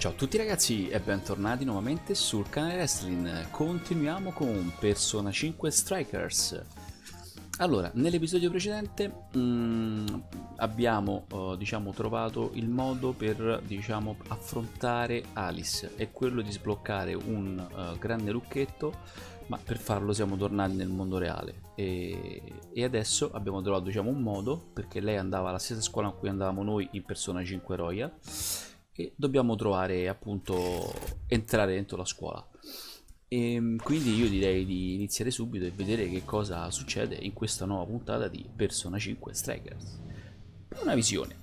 Ciao a tutti ragazzi e bentornati nuovamente sul canale Raistlin. Continuiamo con Persona 5 Strikers. Allora, nell'episodio precedente abbiamo trovato il modo per affrontare Alice, è quello di sbloccare un grande lucchetto, ma per farlo siamo tornati nel mondo reale e adesso abbiamo trovato un modo, perché lei andava alla stessa scuola in cui andavamo noi in Persona 5 Royal, e dobbiamo trovare, appunto, entrare dentro la scuola. E quindi io direi di iniziare subito e vedere che cosa succede in questa nuova puntata di Persona 5 Strikers. Una visione.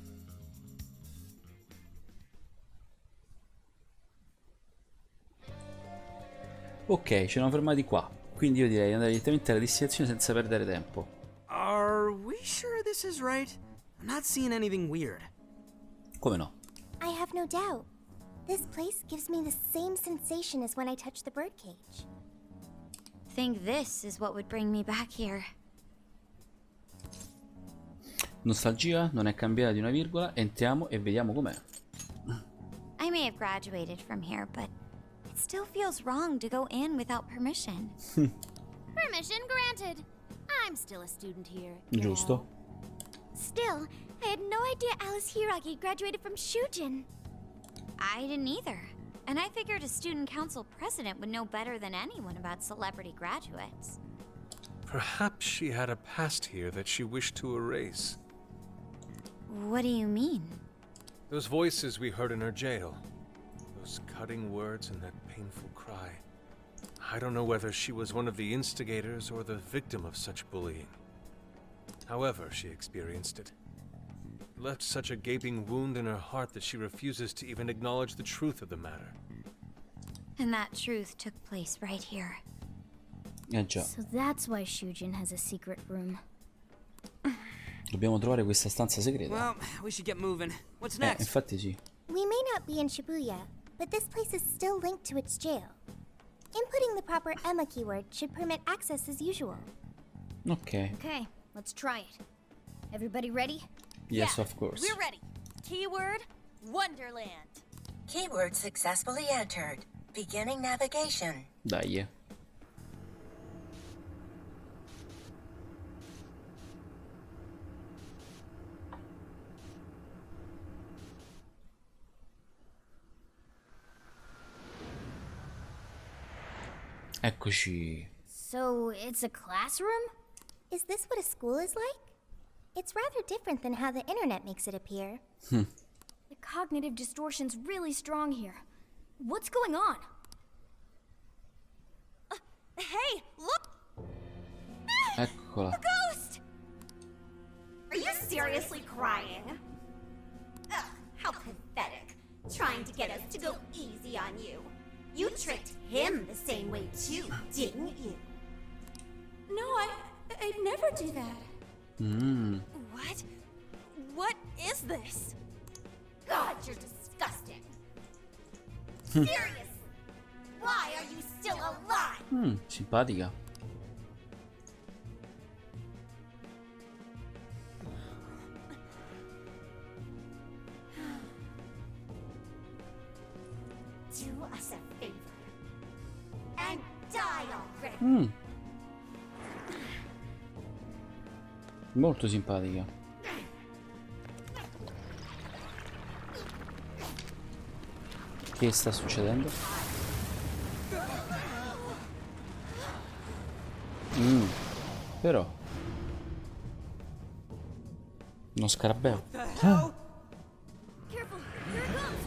Ok, ci siamo fermati qua, quindi io direi di andare direttamente alla destinazione senza perdere tempo. Are we sure this is right? I'm not seeing anything weird. Come no? I have no doubt. This place gives me the same sensation as when I touched the birdcage. Think this is what would bring me back here. Nostalgia non è cambiata di una virgola, entriamo e vediamo com'è. I may have graduated from here, but it still feels wrong to go in without permission. Permission granted. I'm still a student here. Giusto. Still, I had no idea Alice Hiragi graduated from Shujin. I didn't either. And I figured a student council president would know better than anyone about celebrity graduates. Perhaps she had a past here that she wished to erase. What do you mean? Those voices we heard in her jail. Those cutting words and that painful cry. I don't know whether she was one of the instigators or the victim of such bullying. However she experienced it, it left such a gaping wound in her heart that she refuses to even acknowledge the truth of the matter. And that truth took place right here. Già. So that's why Shujin has a secret room. Dobbiamo trovare questa stanza segreta. Well, we should get moving. What's next? Infatti sì. We may not be in Shibuya, but this place is still linked to its jail. Inputting the proper Emma keyword should permit access as usual. Ok. Okay, let's try it. Everybody ready? Yes, of course. We're ready. Keyword, Wonderland. Keyword successfully entered. Beginning navigation. Dai. Eccoci. So, it's a classroom? Is this what a school is like? It's rather different than how the internet makes it appear. The cognitive distortion's really strong here. What's going on? Hey, look! Eccola. Ghost! Are you seriously crying? Ugh, how pathetic. Trying to get us to go easy on you. You tricked him the same way too, didn't you? No, I'd never do that. What? What is this? God, you're disgusting. Serious? Why are you still alive? Simpatica. Do us a favor and die already. Molto simpatica. Che sta succedendo? Però uno scarabeo. Careful, here it comes!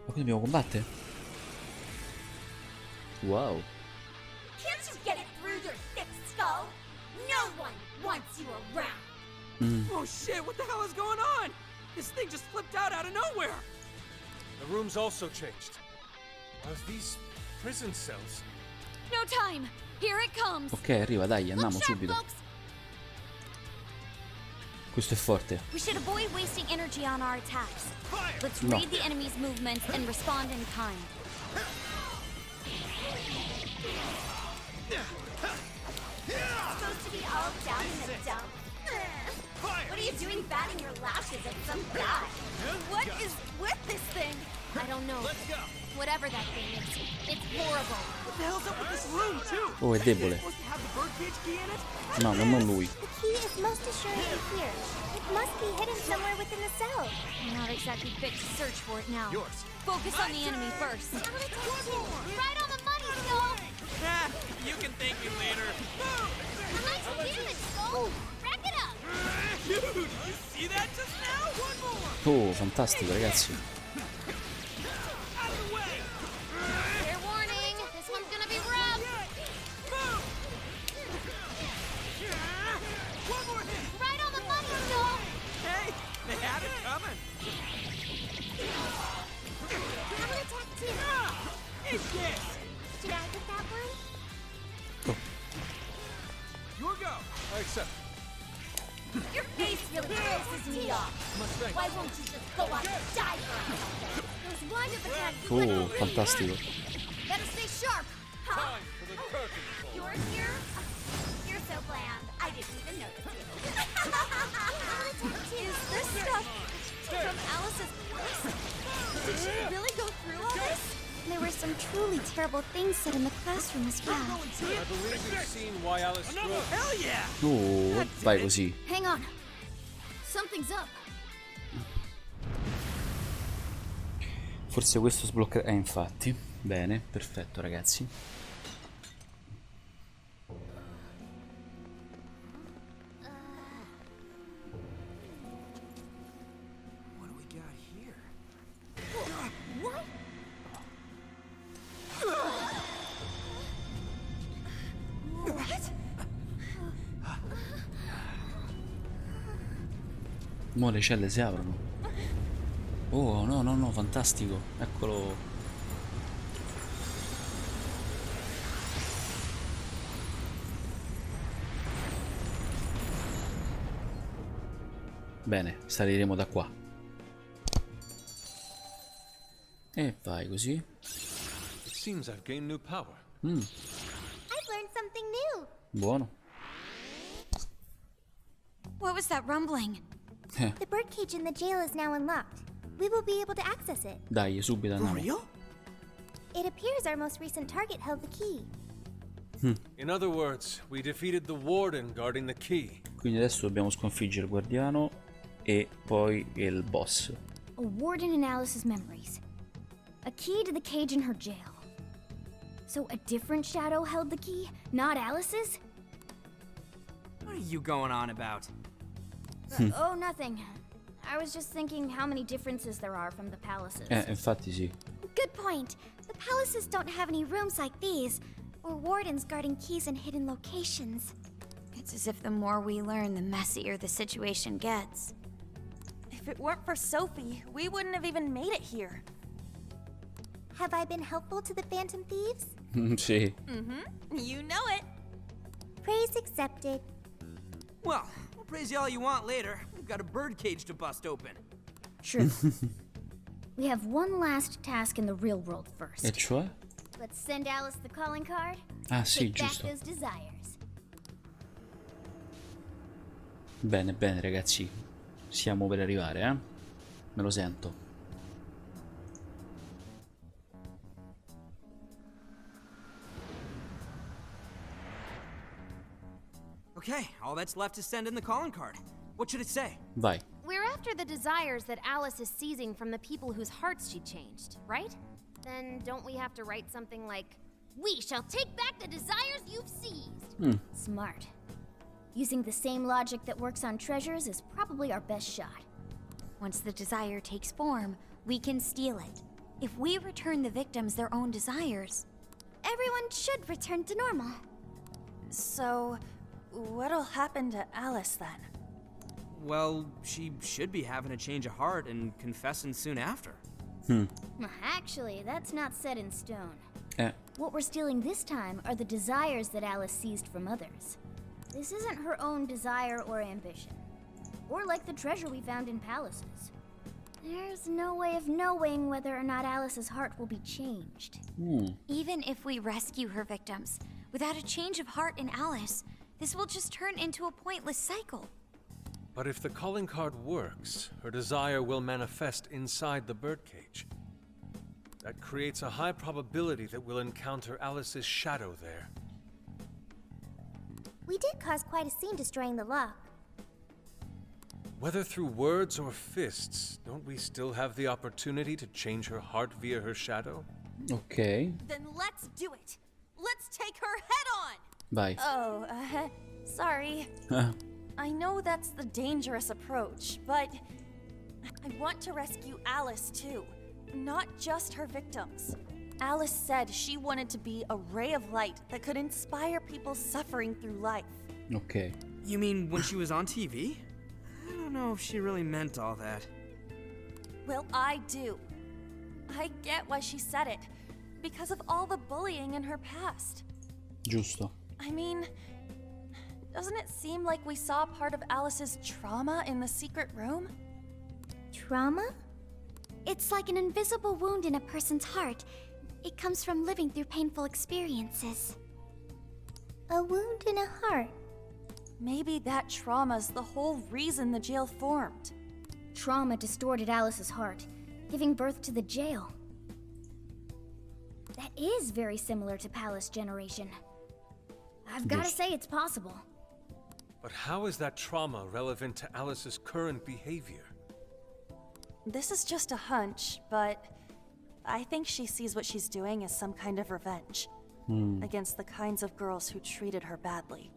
Ma qui dobbiamo combattere? Wow. Can't you get it through your thick skull? No one wants you around. Oh shit, what the hell is going on? This thing just flipped out of nowhere. The room's also changed. Are these prison cells? No time. Here it comes. Ok, arriva, dai, andiamo subito. Questo è forte. We should avoid wasting energy on our attacks. Let's No. read the enemy's movements and respond in kind. Supposed to be all down in the dump. What are you doing batting your lashes at some guy? What is with this thing? I don't know. Let's go. Whatever that thing is, it's horrible. What the hell's up with this room, too? Oh, è debole. Supposed to have the birdcage key in it? No, no, non lui. The key is most assuredly here. It must be hidden somewhere within the cell. I'm not exactly fit to search for it now. Yours. Focus on the enemy first. Right on the money, Skull! Ah, you can thank me later. Nice damage, Skull! Rack it up! Dude, you see that just now? One more! Oh, fantastico, ragazzi. Out of the way! Fair warning, this one's gonna be rough! Move! One more hit! Right on the money, Skull! Hey, they had it coming. Double attack too! It's this! Should I get that one? Your go! I accept. Your face really pisses me off. Why won't you just go out and die for a second? Those wind-up attacks Oh, fantastico. better stay sharp! Huh? Time for the curtain call. You're here? You're so bland. I didn't even notice you. Is this stuff from Alice's past? Did she really go through all this? There were some truly terrible things said in the classroom as well. I believe we've seen why Alice wrote. Hell yeah! Oh, vai così. Hang on. Something's up. Forse questo sblocca... infatti. Bene, perfetto, ragazzi. What do we got here? What? Mo le celle si aprono. Oh, no, no, no, fantastico. Eccolo. Bene, saliremo da qua. E vai così. It seems I've gained new power. I've learned something new. Buono. What was that rumbling? The birdcage in the jail is now unlocked. We will be able to access it. Dai, subito For andiamo. real? It appears our most recent target held the key. In other words, we defeated the warden guarding the key. Quindi adesso dobbiamo sconfiggere il guardiano e poi il boss. A warden in Alice's memories. A key to the cage in her jail. So a different shadow held the key, not Alice's? What are you going on about? Oh, nothing. I was just thinking how many differences there are from the palaces. Infatti sì. Good point. The palaces don't have any rooms like these, or wardens guarding keys in hidden locations. It's as if the more we learn, the messier the situation gets. If it weren't for Sophie, we wouldn't have even made it here. Have I been helpful to the Phantom Thieves? Sì. You know it. Praise accepted. Well, we'll praise you all you want later. We've got a birdcage to bust open. True. We have one last task in the real world first. E cioè? Let's send Alice the calling card. Ah sì, Take back giusto. those desires. Bene, bene ragazzi. Siamo per arrivare, eh? Me lo sento. Okay, all that's left is send in the calling card. What should it say? Vai. We're after the desires that Alice is seizing from the people whose hearts she changed, right? Then don't we have to write something like, "We shall take back the desires you've seized"? Smart. Using the same logic that works on treasures is probably our best shot. Once the desire takes form, we can steal it. If we return the victims their own desires, Everyone should return to normal. So, what'll happen to Alice then? Well, she should be having a change of heart and confessing soon after. Actually, that's not set in stone. Eh, What we're stealing this time are the desires that Alice seized from others. This isn't her own desire or ambition. Or like the treasure we found in palaces. There's no way of knowing whether or not Alice's heart will be changed. even if we rescue her victims, without a change of heart in Alice, this will just turn into a pointless cycle. But if the calling card works, her desire will manifest inside the birdcage. That creates a high probability that we'll encounter Alice's shadow there. We did cause quite a scene destroying the lock. Whether through words or fists, don't we still have the opportunity to change her heart via her shadow? Ok, Then let's do it. Let's take her head on. vai. Oh, sorry. I know that's the dangerous approach, but I want to rescue Alice too, not just her victims. Alice said she wanted to be a ray of light that could inspire people suffering through life. Ok. You mean when she was on TV? I don't know if she really meant all that. Well, I do. I get why she said it, because of all the bullying in her past. Giusto. I mean, doesn't it seem like we saw part of Alice's trauma in the secret room? Trauma? It's like an invisible wound in a person's heart. It comes from living through painful experiences. A wound in a heart. Maybe that trauma's the whole reason the jail formed. Trauma distorted Alice's heart, giving birth to the jail. That is very similar to Palace Generation. I've gotta Yes. say it's possible. But how is that trauma relevant to Alice's current behavior? This is just a hunch, but I think she sees what she's doing as some kind of revenge against the kinds of girls who treated her badly.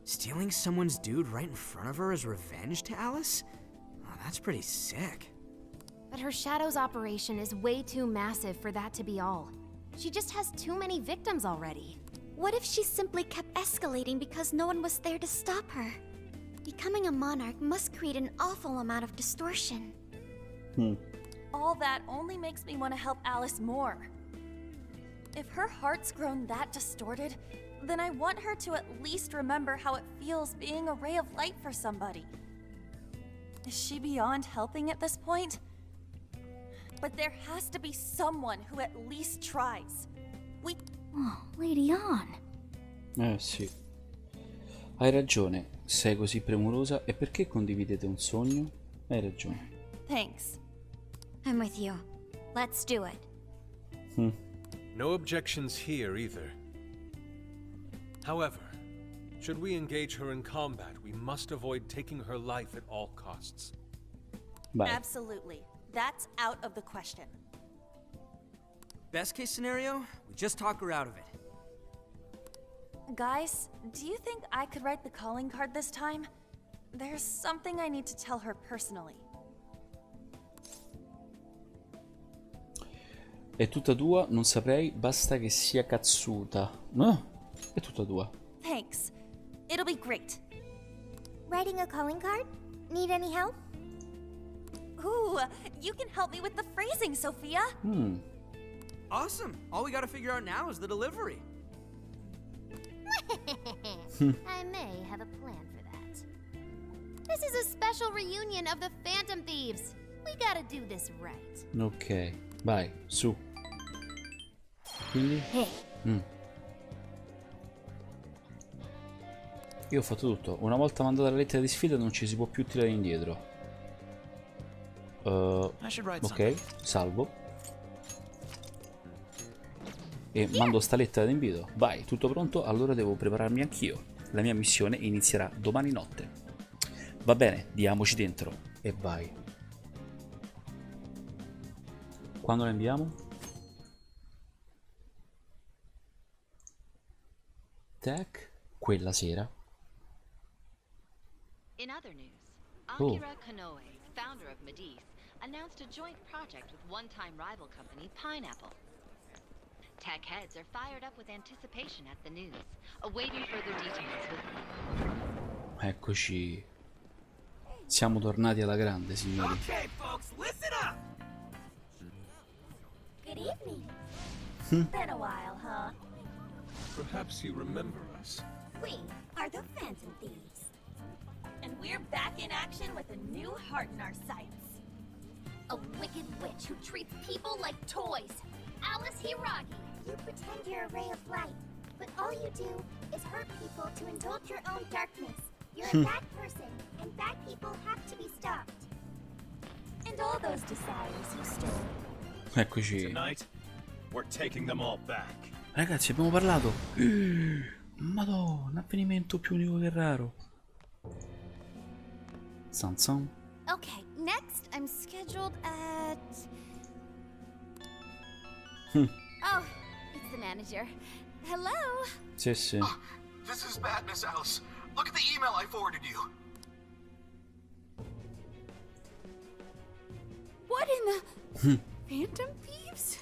Stealing someone's dude right in front of her as revenge to Alice? Oh, that's pretty sick. But her Shadow's operation is way too massive for that to be all. She just has too many victims already. What if she simply kept escalating because no one was there to stop her? Becoming a monarch must create an awful amount of distortion. All that only makes me want to help Alice more. If her heart's grown that distorted, then I want her to at least remember how it feels being a ray of light for somebody. Is she beyond helping at this point? But there has to be someone who at least tries. Oh, Lady On. Sì. Hai ragione, sei così premurosa e perché condividete un sogno? Hai ragione. Thanks. I'm with you. Let's do it. No objections here either. However, should we engage her in combat, we must avoid taking her life at all costs. Vai. Absolutely. That's out of the question. Best case scenario, we just talk her out of it. Guys, do you think I could write the calling card this time? There's something I need to tell her personally. È tutta tua, non saprei, basta che sia cazzuta. No, è tutta tua. Thanks. It'll be great. Writing a calling card? Need any help? Ooh, you can help me with the phrasing, Sophia. Awesome. All we gotta figure out now is the delivery. I may have a plan for that. This is a special reunion of the Phantom Thieves. We gotta do this right. Ok, vai, su. Quindi? Io ho fatto tutto. Una volta mandata la lettera di sfida non ci si può più tirare indietro. Ok, salvo. E mando sta lettera d'invito. Vai, tutto pronto? Allora devo prepararmi anch'io. La mia missione inizierà domani notte. Va bene, diamoci dentro. E vai. Quando la inviamo? Tac, quella sera. In other news, Akira Konoe, founder of Medivh, announced a joint project with one-time rival company Pineapple. Tech heads are fired up with anticipation at the news, awaiting further details with... Eccoci. Siamo tornati alla grande, signori. Okay, folks, listen up. Good evening. Been a while, huh? Perhaps you remember us. We are the Phantom Thieves. And we're back in action with a new heart in our sights. A wicked witch who treats people like toys. Alice Hiragi. You pretend you're a ray of light, but all you do is hurt people to indulge your own darkness. You're a bad person, and bad bad people have to be stopped. And all those desires you stole. Eccoci. Tonight, we're taking them all back. Ragazzi, abbiamo parlato. Madonna, un avvenimento più unico che raro. Sanson. Okay, next I'm scheduled at... Oh, it's the manager. Hello? Sì, sì. This is bad, Miss Alice. Look at the email I forwarded you. What in the... Phantom Thieves?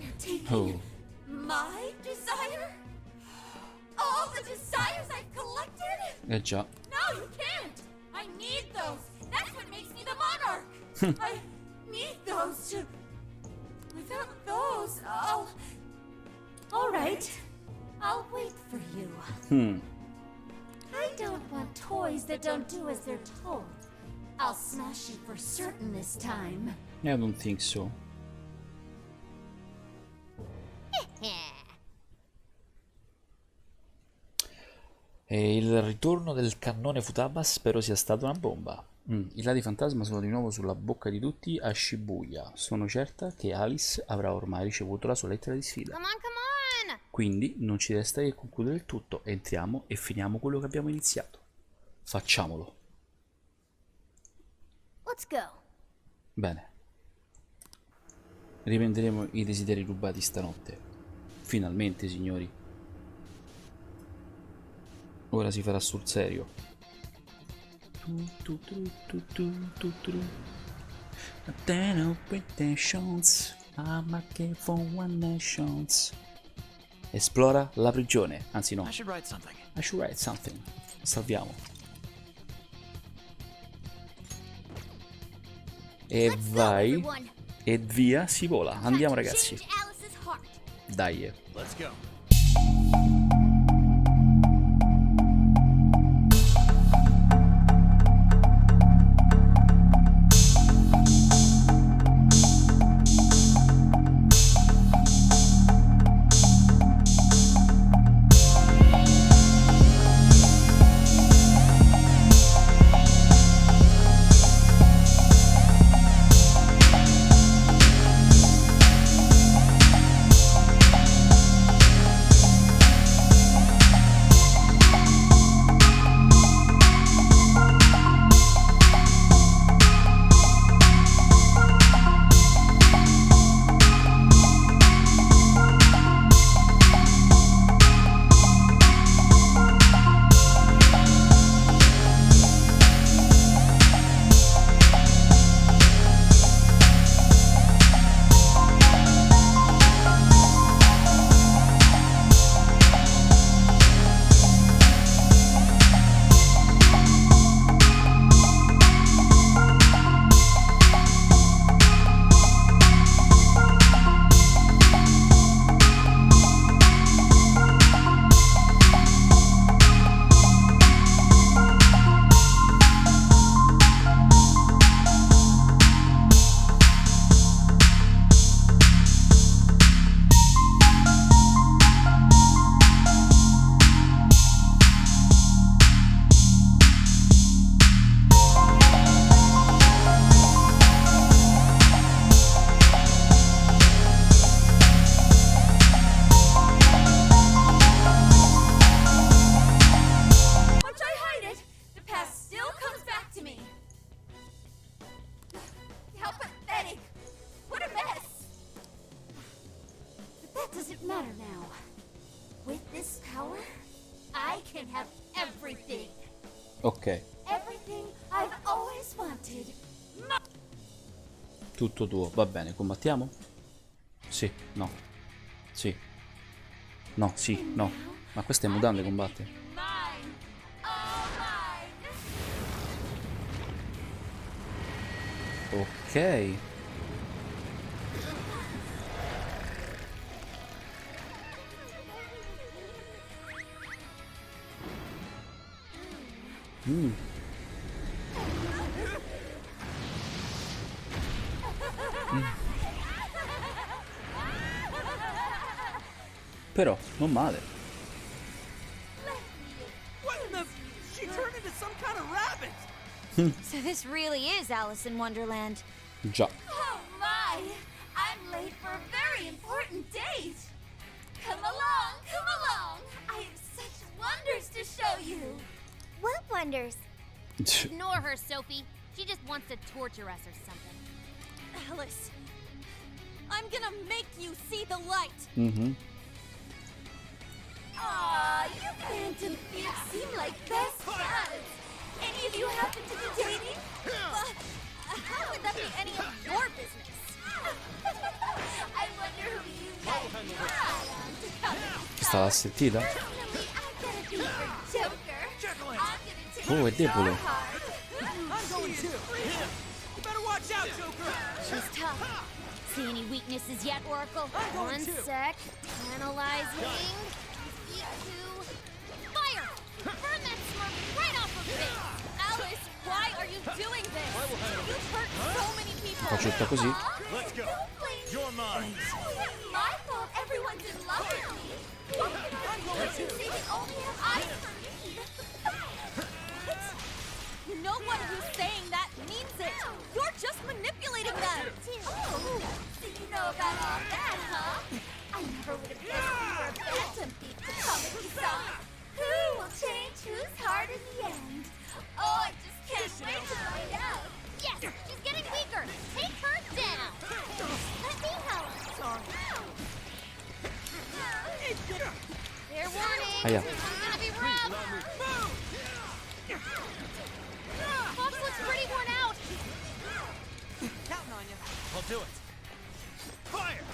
You're taking my desire? All the desires I've collected? Già. No, you can't! I need those! That's what makes me the monarch! I need those to... Without those, I'll... Alright. I'll wait for you. I don't want toys that don't do as they're told. I'll smash you for certain this time. I don't think so. E il ritorno del cannone Futaba spero sia stata una bomba. I lati fantasma sono di nuovo sulla bocca di tutti a Shibuya. Sono certa che Alice avrà ormai ricevuto la sua lettera di sfida. Come on! Quindi non ci resta che concludere il tutto. Entriamo e finiamo quello che abbiamo iniziato. Facciamolo. Let's go. Bene. Riprenderemo i desideri rubati stanotte. Finalmente, signori. Ora si farà sul serio. Esplora la prigione. Anzi no. I should write something. Salviamo. E vai. E via si vola. Andiamo ragazzi. Dai. Let's go. Ok. Tutto tuo, va bene, combattiamo? Sì, no. Sì. No, sì, no. Ma queste mutande combatte? Ok. Però, non male. What in the... She turned some kind of rabbit. So this really is Alice in Wonderland. Già. Oh my! I'm late for a very important date. Come along, come along. I have such wonders to show you. What wonders? Ignore her, Sophie. She just wants to torture us or something. Alice, I'm gonna make you see the light. Mhm. Aw, you phantom thieves seem like best buds. Any of you happen to be dating? How would that be any of your business? I wonder who you guys got on to come and Questa l'ha sentita? Personally, I'm gonna be for Joker. I'm gonna take Oh, è your debole. heart. I'm going too. You better watch out, Joker. She's tough. See any weaknesses yet, Oracle? I'm going One too. sec. Analyzing. E2. Fire! Burn that smirk right off her face! Alice, why are you doing this? You've hurt so many people. Faccio tutta così. Let's go. You're mine. It's my fault everyone's in love with me. What can I do? They only have eyes for me. No one who's saying that means it. You're just manipulating them. Oh, so you know about all that, huh? I never would have guessed you were a phantom thief to comedy song. Who will change whose heart in the end? Oh, I just can't wait to find out. Yes! She's getting weaker! Take her down! Let me help. Fair warning! Aia. This one's gonna be rough! Fox looks pretty worn out! Counting on you. I'll do it. Fire!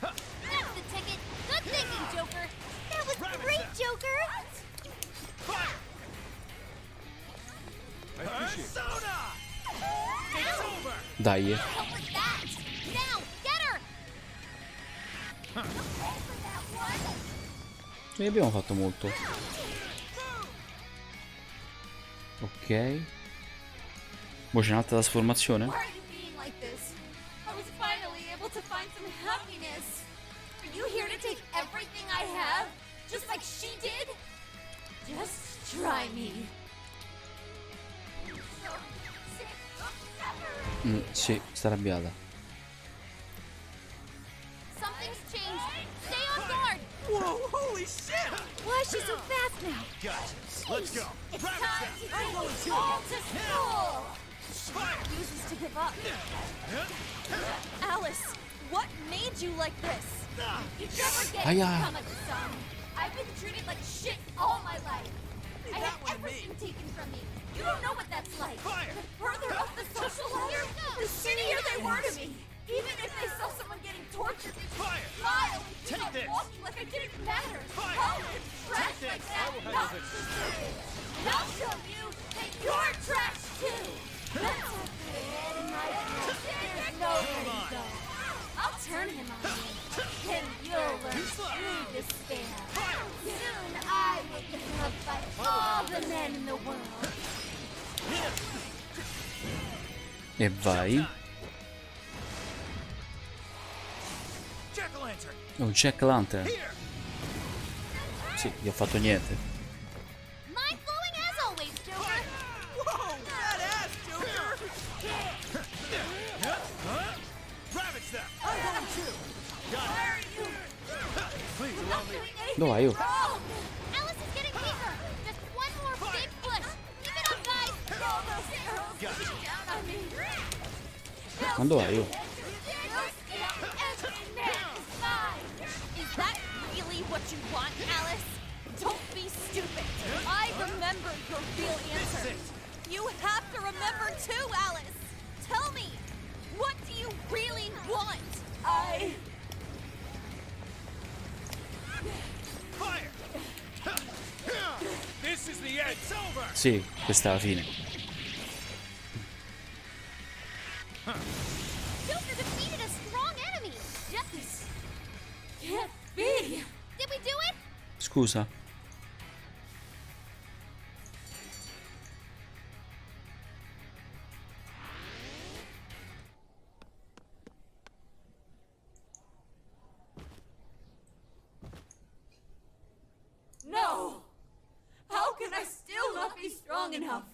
That's the ticket! Good thinking, Joker! That was great, Joker. Fire! I appreciate it. Persona! It's over! Dai. Help with that! Now, get her! Ne abbiamo fatto molto. Ok. Poi c'è un'altra trasformazione. Why are you being like this? I was finally able to find some happiness. Are you here to take everything I have? Just like she did? Just try me. Sì, sta arrabbiata. Something's changed! Stay on guard! Whoa, holy shit! Why is she so fast now? Gotcha. Let's go. It's time to take it all to school. Fire! Refuses to give up. Alice, what made you like this? You never get Aya. to come at the sun. I've been treated like shit all my life. I had everything taken from me. You don't know what that's like. Fire! The further up the social ladder, the shittier they were to me. Even if they saw someone getting tortured, they would Fire! smile and keep Take on this. walking like I didn't matter. Fire! How could trash Take like this. that I will not handle this. deserve it? And I'll show you that you're trash too. That's a bit in my head. There's no way to go. I'll turn him on you, and you'll learn true despair. Soon I will get loved by all the men in the world. E vai. Jack-o'-lantern. Oh, Jack Lantern. Sì, gli ho fatto niente. Mind blowing as always, Joker! Whoa, badass, Joker. Ravage them. I'm going too. Where are you? Please allow me. Dove vai? Oh. Alice is getting weaker! Just one more big push! Keep it up, guys! All those arrows pushing down on me. Ma dove vai? Oh. Every man is mine. Is that really what you want, Alice? Don't be stupid. I remember your real answer. You have to remember too, Alice. Tell me, what do you really want? Fire! This is the end. It's over. Sì, questa è la fine. Joker defeated a strong enemy! Just... Can't be. Did we do it? Scusa. No. How can I still not be strong long enough.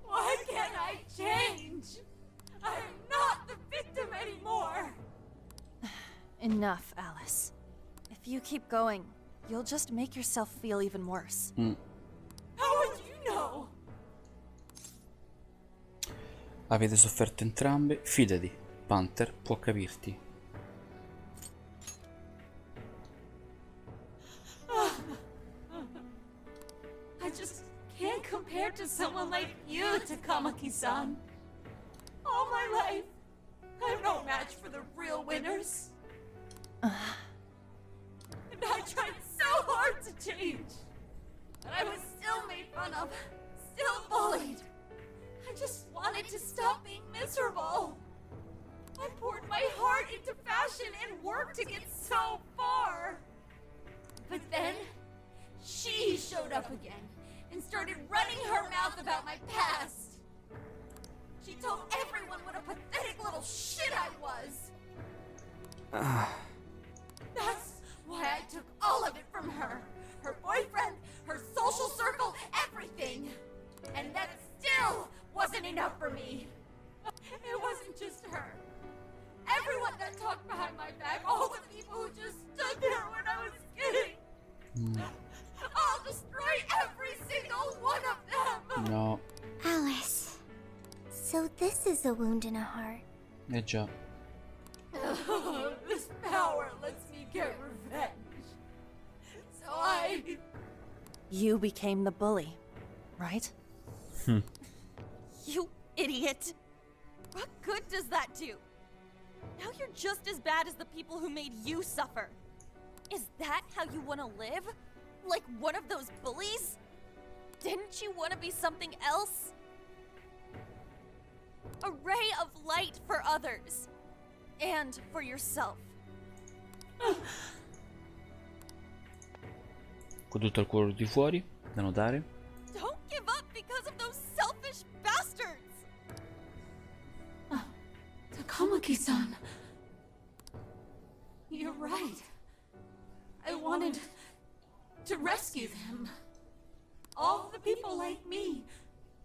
Why can't I change? I'm not the victim anymore. Enough, Alice. If you keep going, you'll just make yourself feel even worse. How would you know? Avete sofferto entrambe, fidati, Panther può capirti. I just can't compare to someone like you, Takamaki-san. All my life, I'm no match for the real winners. And I tried so hard to change. But I was still made fun of, still bullied. I just wanted to stop being miserable. I poured my heart into fashion and worked to get so far. But then, she showed up again and started running her mouth about my past. She told everyone what a pathetic little shit I was. That's why I took all of it from her. Her boyfriend, her social circle, everything. And that still wasn't enough for me. It wasn't just her. Everyone that talked behind my back, all the people who just stood there when I was kidding. I'll destroy every single one of them! No. Alice. So this is a wound in a heart. Eh già. This power lets me get revenge. So You became the bully, right? You idiot! What good does that do? Now you're just as bad as the people who made you suffer. Is that how you want to live? Like one of those bullies? Didn't you want to be something else? A ray of light for others. And for yourself. Con tutto il cuore di fuori, da notare. Don't give up because of those selfish bastards! Takamaki-san. You're right. I wanted to rescue them. All the people like me,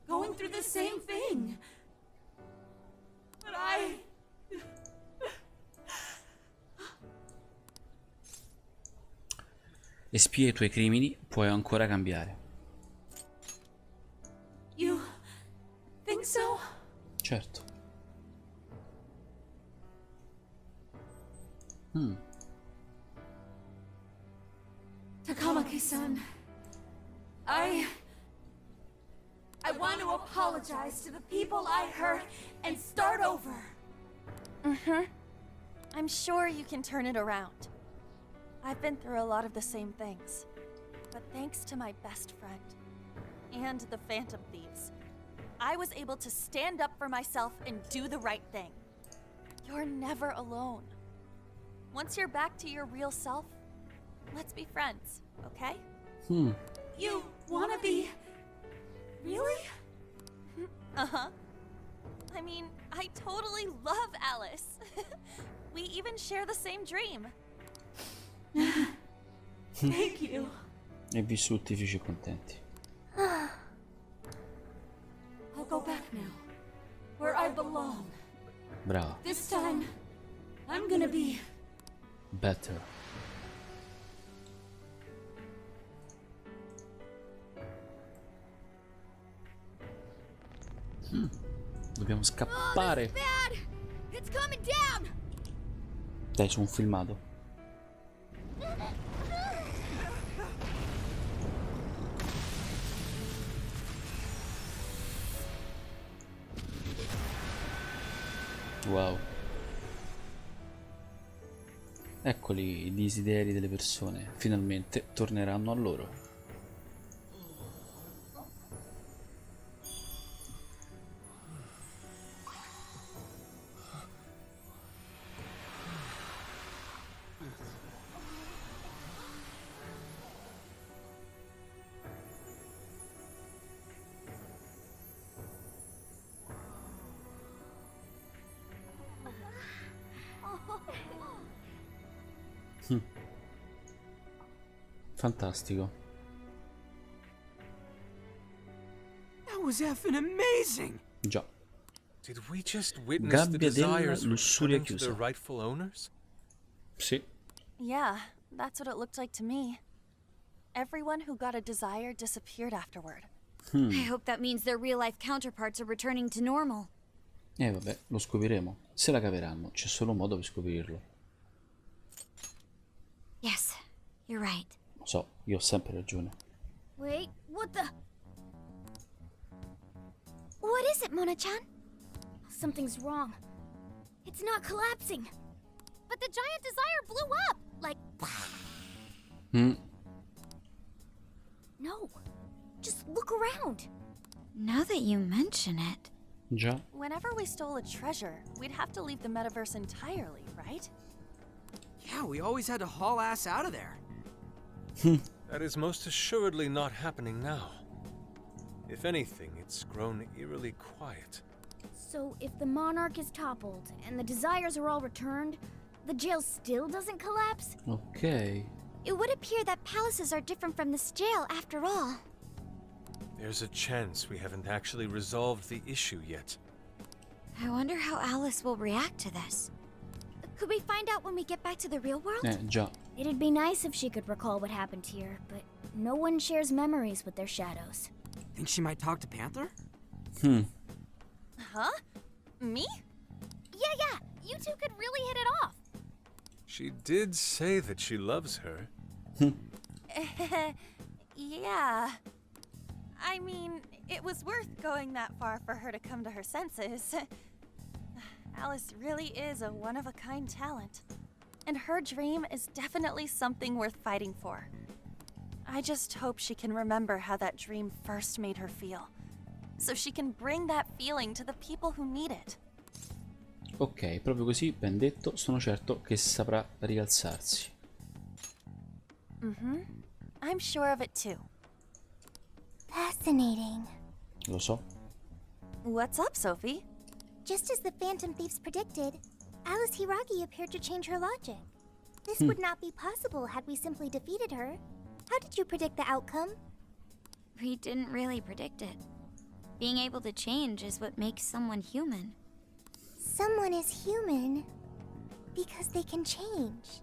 going through the same thing. But Espia i tuoi crimini, puoi ancora cambiare. You think so? Certo. Takamaki-san, I want to apologize to the people I hurt and start over. I'm sure you can turn it around. I've been through a lot of the same things. But thanks to my best friend and the Phantom Thieves, I was able to stand up for myself and do the right thing. You're never alone. Once you're back to your real self, let's be friends, okay? You wanna be... Really? Uh-huh. I mean, I totally love Alice. We even share the same dream. Thank you. E vissuti felici e contenti. I'll go back now, where I belong. Brava. This time, I'm gonna be... Better. Dobbiamo scappare. It's coming down. Dai, su un filmato. Wow. Eccoli i desideri delle persone. Finalmente torneranno a loro. Fantastico. was effing amazing. Già. Did we just witness the Gabbia della desires lussuria returning to chiusa. their rightful owners? Sì. Yeah, that's what it looked like to me. Everyone who got a desire disappeared afterward. I hope that means their real-life counterparts are returning to normal. Vabbè, lo scopriremo. Se la caveranno, c'è solo un modo per scoprirlo. Yes, you're right. Lo so, io ho sempre ragione. Wait, what the? What is it, Mona-chan? Something's wrong. It's not collapsing. But the giant desire blew up! Like... No. Just look around. Now that you mention it... Già. Whenever we stole a treasure, we'd have to leave the metaverse entirely, right? Yeah, we always had to haul ass out of there. That is most assuredly not happening now. If anything, it's grown eerily quiet. So if the Monarch is toppled and the desires are all returned, the jail still doesn't collapse? Ok. It would appear that palaces are different from this jail after all. There's a chance we haven't actually resolved the issue yet. I wonder how Alice will react to this. Could we find out when we get back to the real world? Già. It'd be nice if she could recall what happened here, but no one shares memories with their shadows. Think she might talk to Panther? Huh? Me? Yeah, you two could really hit it off. She did say that she loves her. Yeah. I mean, it was worth going that far for her to come to her senses. Alice really is a one-of-a-kind talent. And her dream is definitely something worth fighting for. I just hope she can remember how that dream first made her feel. So she can bring that feeling to the people who need it. Ok, proprio così, ben detto, sono certo che saprà rialzarsi. I'm sure of it too. Fascinating. Lo so. What's up, Sophie? Just as the Phantom Thieves predicted, Alice Hiragi appeared to change her logic. This would not be possible had we simply defeated her. How did you predict the outcome? We didn't really predict it. Being able to change is what makes someone human. Someone is human because they can change.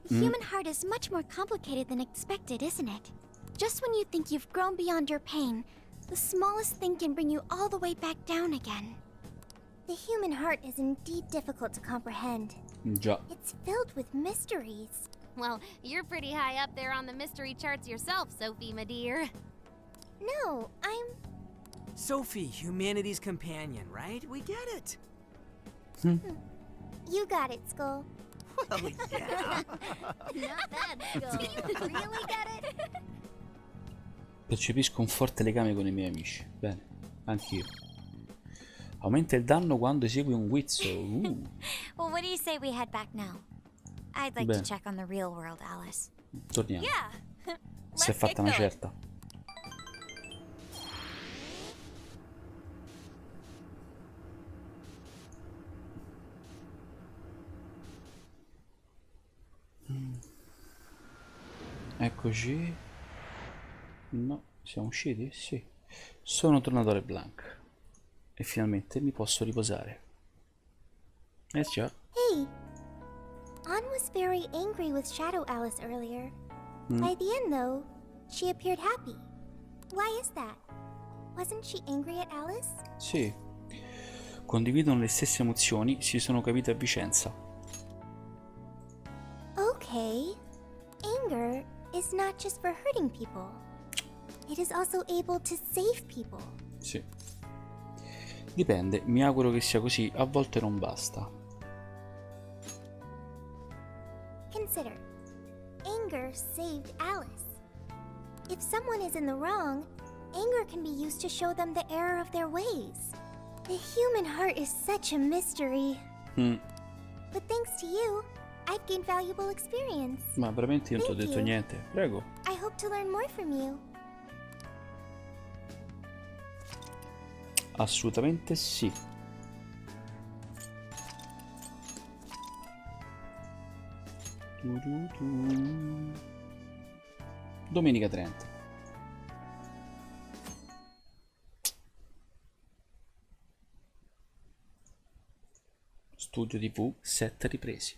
The human heart is much more complicated than expected, isn't it? Just when you think you've grown beyond your pain, the smallest thing can bring you all the way back down again. The human heart is indeed difficult to comprehend. Già. It's filled with mysteries. Well, you're pretty high up there on the mystery charts yourself, Sophie, my dear. No, I'm... Sophie, humanity's companion, right? We get it. You got it, Skull. Well, yeah. Not bad, Skull. Do you really get it? Percepisco un forte legame con i miei amici. Bene, anch'io. Aumenta il danno quando esegui un guizzo. Well, what do you say we head back now? I'd like Bene. to check on the real world, Alice. Torniamo. Yeah. Si è fatta una certa. Eccoci. No, siamo usciti? Sì. Sono tornato alle Blanc. E finalmente mi posso riposare. Già. Hey, Ann was very angry with Shadow Alice earlier. By the end, though, she appeared happy. Why is that? Wasn't she angry at Alice? Sì. Condividono le stesse emozioni, si sono capite a Vicenza. Okay. Anger is not just for hurting people. It is also able to save people. Sì. Dipende, mi auguro che sia così, a volte non basta. Consider, anger saved Alice. If someone is in the wrong, anger can be used to show them the error of their ways. The human heart is such a mystery. But thanks to you, I've gained valuable experience. Ma veramente io non ti ho Thank detto you. niente, prego. I hope to learn more from you. Assolutamente sì. Domenica 30. studio TV, 7 ripresi.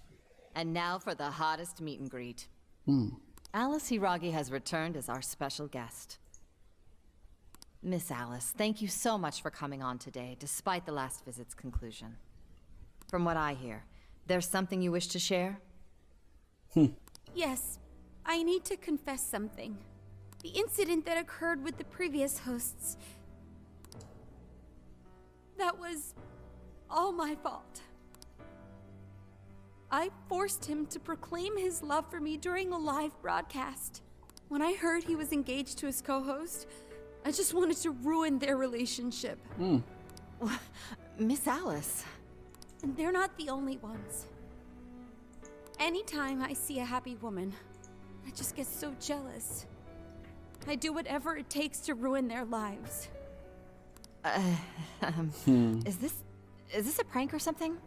And now for the hottest meet and greet. Alice Hiragi has returned as our special guest. Miss Alice, thank you so much for coming on today, despite the last visit's conclusion. From what I hear, there's something you wish to share? Yes, I need to confess something. The incident that occurred with the previous hosts. That was all my fault. I forced him to proclaim his love for me during a live broadcast. When I heard he was engaged to his co-host, I just wanted to ruin their relationship. Miss Alice. And they're not the only ones. Anytime I see a happy woman, I just get so jealous. I do whatever it takes to ruin their lives. Is this a prank or something?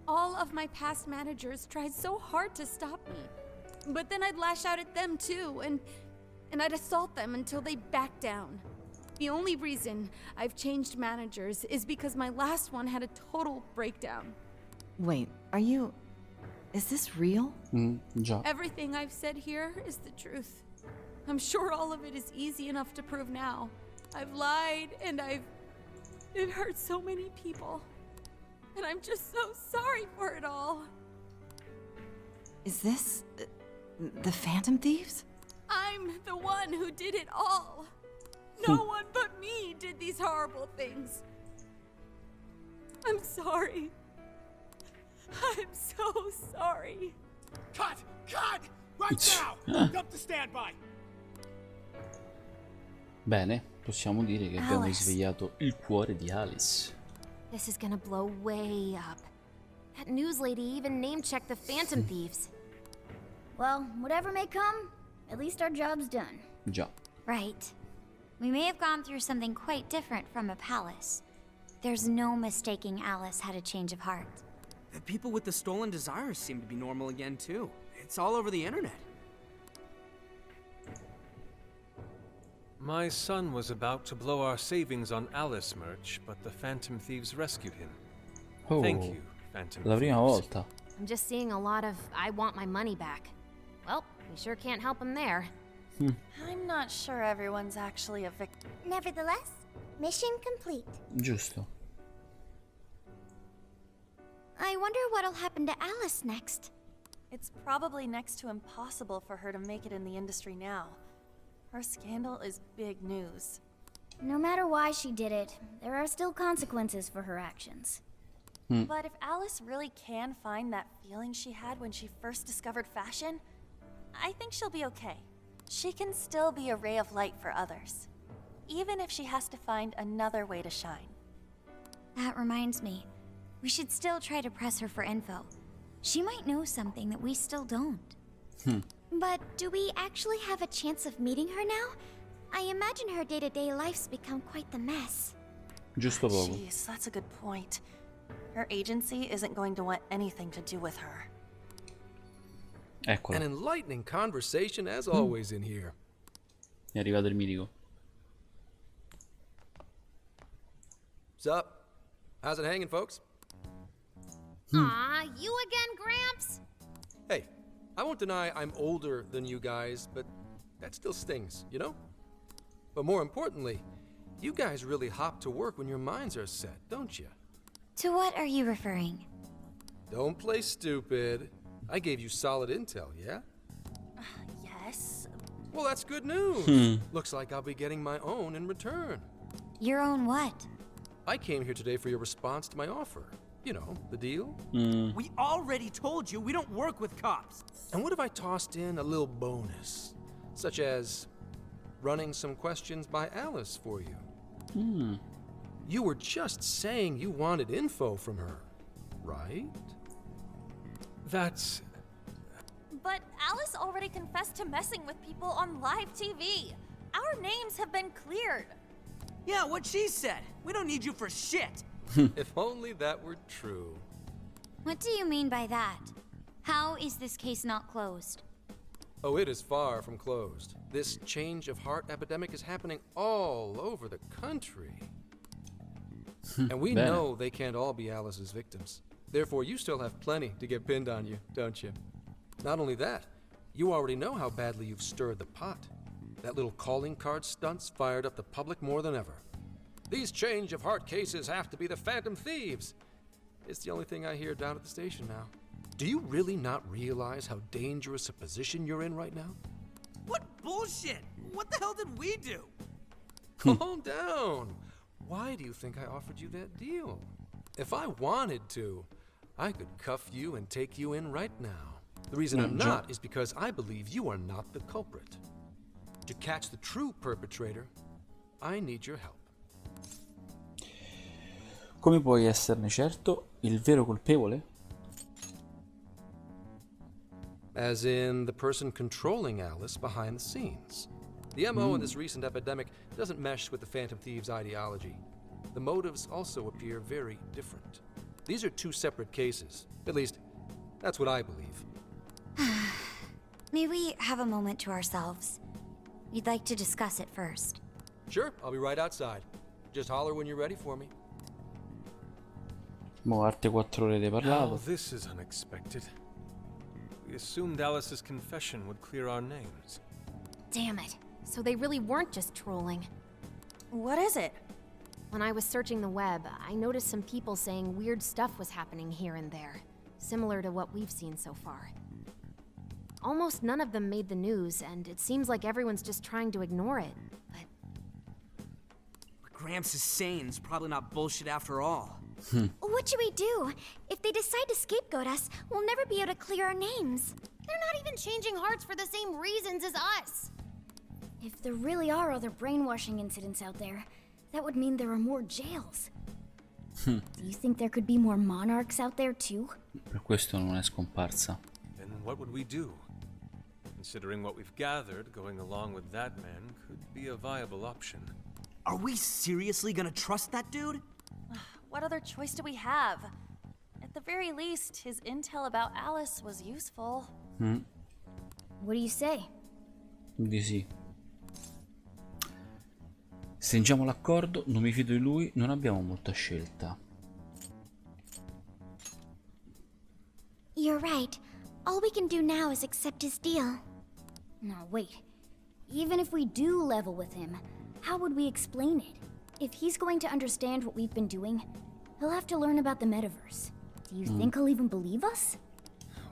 All of my past managers tried so hard to stop me. But then I'd lash out at them too, and I'd assault them until they backed down. The only reason I've changed managers is because my last one had a total breakdown. Wait, is this real? Già. Everything I've said here is the truth. I'm sure all of it is easy enough to prove now. I've lied, and it hurt so many people. And I'm just so sorry for it all. Is this the Phantom Thieves? I'm the one who did it all. No one but me did these horrible things. I'm sorry. I'm so sorry. Cut! Cut! Right now! Up to standby! Bene, possiamo dire che abbiamo risvegliato il cuore di Alice. This is gonna blow way up. That news lady even name-checked the Phantom Thieves. Well, whatever may come, at least our job's done. Già. Right. We may have gone through something quite different from a palace. There's no mistaking Alice had a change of heart. The people with the stolen desires seem to be normal again, too. It's all over the internet. My son was about to blow our savings on Alice merch, but the Phantom Thieves rescued him. Oh, Thank you, Phantom la prima Thieves. volta. I'm just seeing a lot of I want my money back. Well, we sure can't help him there. I'm not sure everyone's actually a victim. Nevertheless, mission complete. Giusto. I wonder what'll happen to Alice next. It's probably next to impossible for her to make it in the industry now. Her scandal is big news. No matter why she did it, there are still consequences for her actions. But if Alice really can find that feeling she had when she first discovered fashion, I think she'll be okay. She can still be a ray of light for others, even if she has to find another way to shine. That reminds me, we should still try to press her for info. She might know something that we still don't. But do we actually have a chance of meeting her now? I imagine her day-to-day life's become quite the mess. Giusto poco. Jeez, that's a good point. Her agency isn't going to want anything to do with her. Eccola. An enlightening conversation as always in here. È arrivato il mitico. Sup? How's it hanging, folks? Aw, you again, Gramps? Hey, I won't deny I'm older than you guys, but that still stings, you know? But more importantly, you guys really hop to work when your minds are set, don't you? To what are you referring? Don't play stupid. I gave you solid intel, yeah? Yes. Well, that's good news. Looks like I'll be getting my own in return. Your own what? I came here today for your response to my offer. You know, the deal. We already told you we don't work with cops. And what if I tossed in a little bonus? Such as running some questions by Alice for you. You were just saying you wanted info from her, right? That's... But Alice already confessed to messing with people on live TV. Our names have been cleared. Yeah, what she said. We don't need you for shit. If only that were true. What do you mean by that? How is this case not closed? Oh, it is far from closed. This change of heart epidemic is happening all over the country. And we Bene. know they can't all be Alice's victims. Therefore, you still have plenty to get pinned on you, don't you? Not only that, you already know how badly you've stirred the pot. That little calling card stunt's fired up the public more than ever. These change of heart cases have to be the Phantom Thieves. It's the only thing I hear down at the station now. Do you really not realize how dangerous a position you're in right now? What bullshit? What the hell did we do? Calm down. Why do you think I offered you that deal? If I wanted to, I could cuff you and take you in right now. The reason I'm not is because I believe you are not the culprit. To catch the true perpetrator, I need your help. Come puoi esserne certo? Il vero colpevole? As in the person controlling Alice behind the scenes. The MO in this recent epidemic doesn't mesh with the Phantom Thieves' ideology. The motives also appear very different. These are two separate cases. At least, that's what I believe. May we have a moment to ourselves? We'd like to discuss it first. Sure, I'll be right outside. Just holler when you're ready for me. Mo' arte 4 ore di Now, parlato. this is unexpected. We assumed Alice's confession would clear our names. Damn it. So they really weren't just trolling. What is it? When I was searching the web, I noticed some people saying weird stuff was happening here and there, similar to what we've seen so far. Almost none of them made the news, and it seems like everyone's just trying to ignore it, but... What Gramps is saying is probably not bullshit after all. What should we do? If they decide to scapegoat us, we'll never be able to clear our names. They're not even changing hearts for the same reasons as us! If there really are other brainwashing incidents out there, that would mean there are more jails. Do you think there could be more monarchs out there too? Per questo non è scomparsa. Then what would we do? Considering what we've gathered, going along with that man could be a viable option. Are we seriously gonna trust that dude? What other choice do we have? At the very least, his intel about Alice was useful. What do you say? Di sì. Stringiamo l'accordo, non mi fido di lui, non abbiamo molta scelta. You're right. All we can do now is accept his deal. No, wait. Even if we do level with him, how would we explain it? If he's going to understand what we've been doing, he'll have to learn about the metaverse. Do you think he'll even believe us?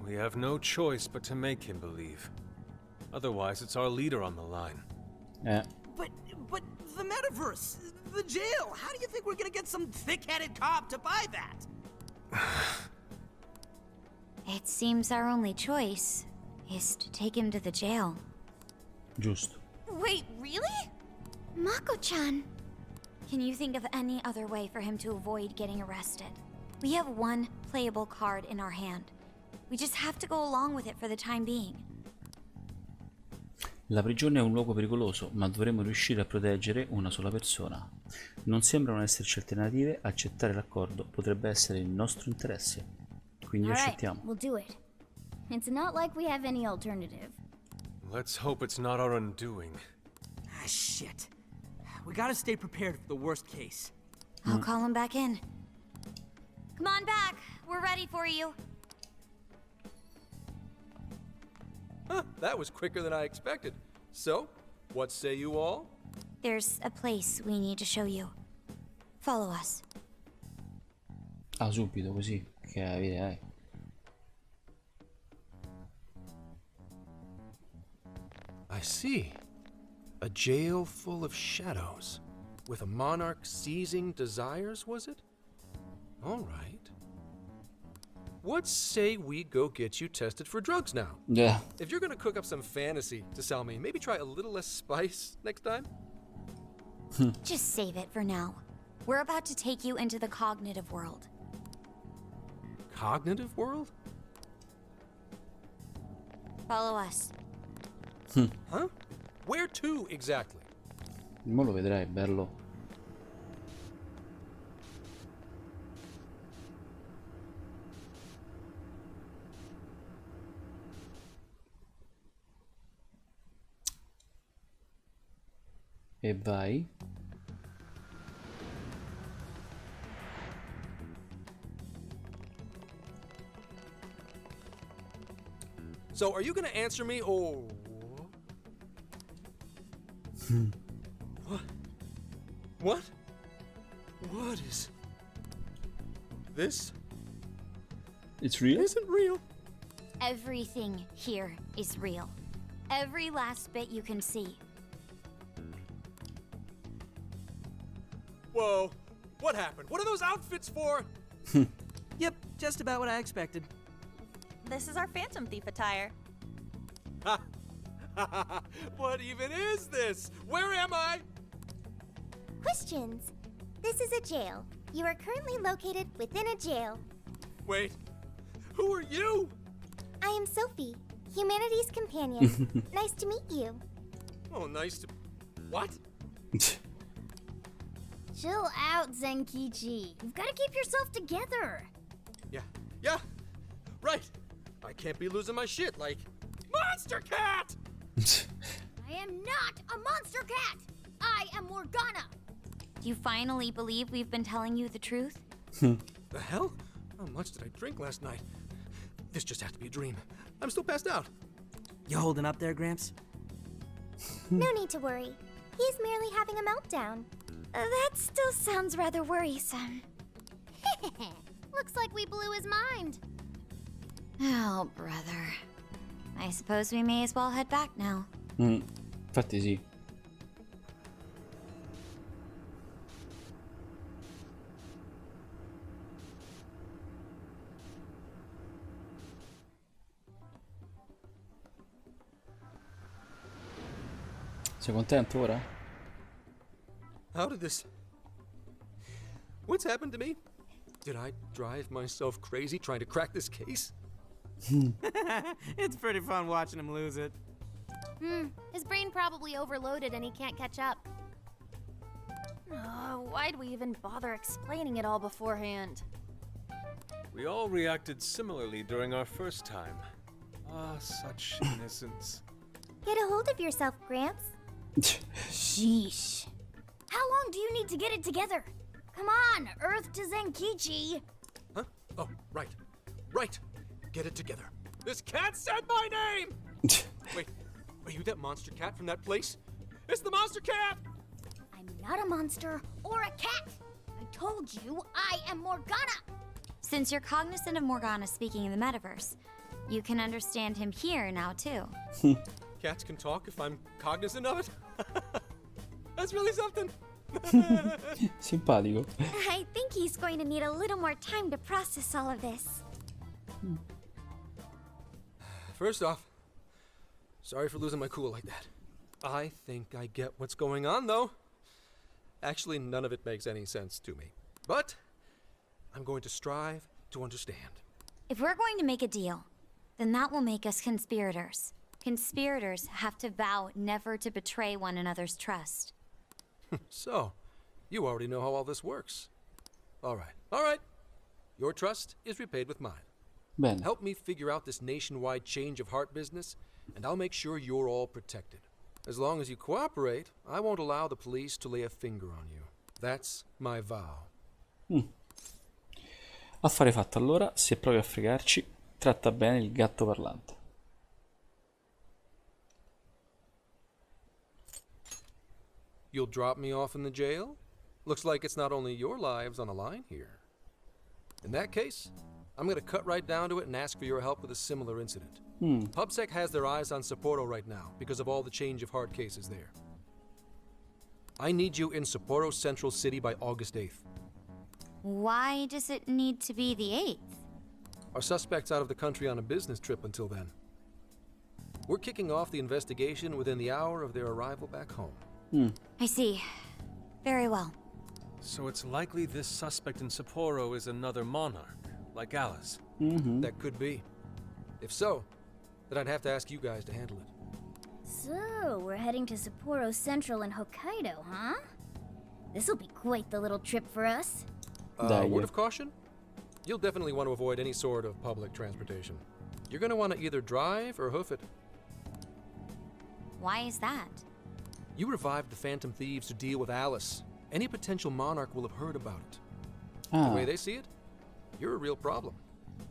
We have no choice but to make him believe. Otherwise, it's our leader on the line. But the metaverse, the jail, how do you think we're gonna get some thick-headed cop to buy that? It seems our only choice is to take him to the jail. Giusto. Wait, really? Mako-chan. Can you think of any other way for him to avoid getting arrested? We have one playable card in our hand. We just have to go along with it for the time being. La prigione è un luogo pericoloso, ma dovremo riuscire a proteggere una sola persona. Non sembrano esserci alternative, accettare l'accordo potrebbe essere il nostro interesse. Quindi accettiamo. We'll do it. It's not like we have any alternative. Let's hope it's not our undoing. Ah, shit. We gotta stay prepared for the worst case. I'll call him back in. Come on back. We're ready for you. Huh, that was quicker than I expected. So, what say you all? There's a place we need to show you. Follow us. Ah, subito così, che avere, I see. A jail full of shadows. With a monarch seizing desires, was it? All right. What say we go get you tested for drugs now? Yeah. If you're gonna cook up some fantasy to sell me, maybe try a little less spice next time? Just save it for now. We're about to take you into the cognitive world. Cognitive world? Follow us. Huh? Where to exactly? Mo lo vedrai, bello. E vai. So, are you gonna answer me, or... What? What? What is... This? It's real? Isn't real. Everything here is real. Every last bit you can see. Whoa. What happened? What are those outfits for? Yep, just about what I expected. This is our Phantom Thief attire. What even is this? Where am I? Questions. This is a jail. You are currently located within a jail. Wait. Who are you? I am Sophie, humanity's companion. Nice to meet you. Oh, nice to... What? Chill out, Zenkichi. You've got to keep yourself together. Yeah. Right. I can't be losing my shit like... Monster Cat! I am not a monster cat. I am Morgana. Do you finally believe we've been telling you the truth? The hell? How much did I drink last night? This just has to be a dream. I'm still passed out. You holding up there, Gramps? No need to worry. He's merely having a meltdown. That still sounds rather worrisome. Looks like we blew his mind. Oh, brother. I suppose we may as well head back now. Infatti sì. Sei contento ora? How did this... What's happened to me? Did I drive myself crazy trying to crack this case? It's pretty fun watching him lose it. His brain probably overloaded and he can't catch up. Why'd we even bother explaining it all beforehand? We all reacted similarly during our first time. Ah, such innocence. Get a hold of yourself, Gramps. Sheesh. How long do you need to get it together? Come on, Earth to Zenkichi. Huh? Oh, right. Right. Get it together. This cat said my name! Wait, are you that monster cat from that place? It's the monster cat! I'm not a monster or a cat. I told you I am Morgana. Since you're cognizant of Morgana speaking in the metaverse, you can understand him here now, too. Cats can talk if I'm cognizant of it? That's really something. Simpatico. I think he's going to need a little more time to process all of this. First off, sorry for losing my cool like that. I think I get what's going on, though. Actually, none of it makes any sense to me. But I'm going to strive to understand. If we're going to make a deal, then that will make us conspirators. Conspirators have to vow never to betray one another's trust. So, you already know how all this works. All right. Your trust is repaid with mine. Bene. Help me figure out this nationwide change of heart business, and I'll make sure you're all protected. As long as you cooperate, I won't allow the police to lay a finger on you. That's my vow. Affare fatto. Allora, se provi a fregarci, tratta bene il gatto parlante. You'll drop me off in the jail? Looks like it's not only your lives on the line here. In that case, I'm gonna cut right down to it and ask for your help with a similar incident. PubSec has their eyes on Sapporo right now because of all the change of heart cases there. I need you in Sapporo Central City by August 8th. Why does it need to be the 8th? Our suspect's out of the country on a business trip until then. We're kicking off the investigation within the hour of their arrival back home. I see. Very well. So it's likely this suspect in Sapporo is another monarch, like Alice. That could be. If so, then I'd have to ask you guys to handle it. So, we're heading to Sapporo Central in Hokkaido, huh? This'll be quite the little trip for us. Word of caution? You'll definitely want to avoid any sort of public transportation. You're going to want to either drive or hoof it. Why is that? You revived the Phantom Thieves to deal with Alice. Any potential monarch will have heard about it. The way they see it, you're a real problem.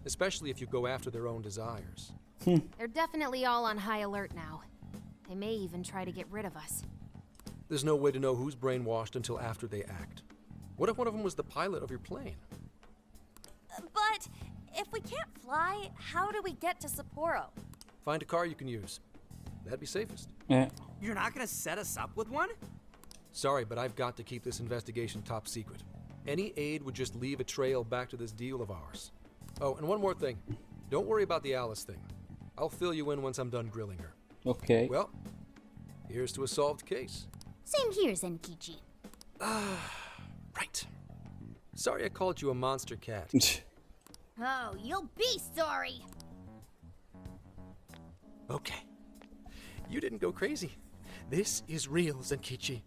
Especially if you go after their own desires. They're definitely all on high alert now. They may even try to get rid of us. There's no way to know who's brainwashed until after they act. What if one of them was the pilot of your plane? But if we can't fly, how do we get to Sapporo? Find a car you can use. That'd be safest. You're not gonna set us up with one? Sorry, but I've got to keep this investigation top secret. Any aid would just leave a trail back to this deal of ours. Oh, and one more thing. Don't worry about the Alice thing. I'll fill you in once I'm done grilling her. Ok. Well, here's to a solved case. Same here, Zenkichi. Right. Sorry I called you a monster cat. Oh, you'll be sorry. Okay. You didn't go crazy. This is real, Zenkichi.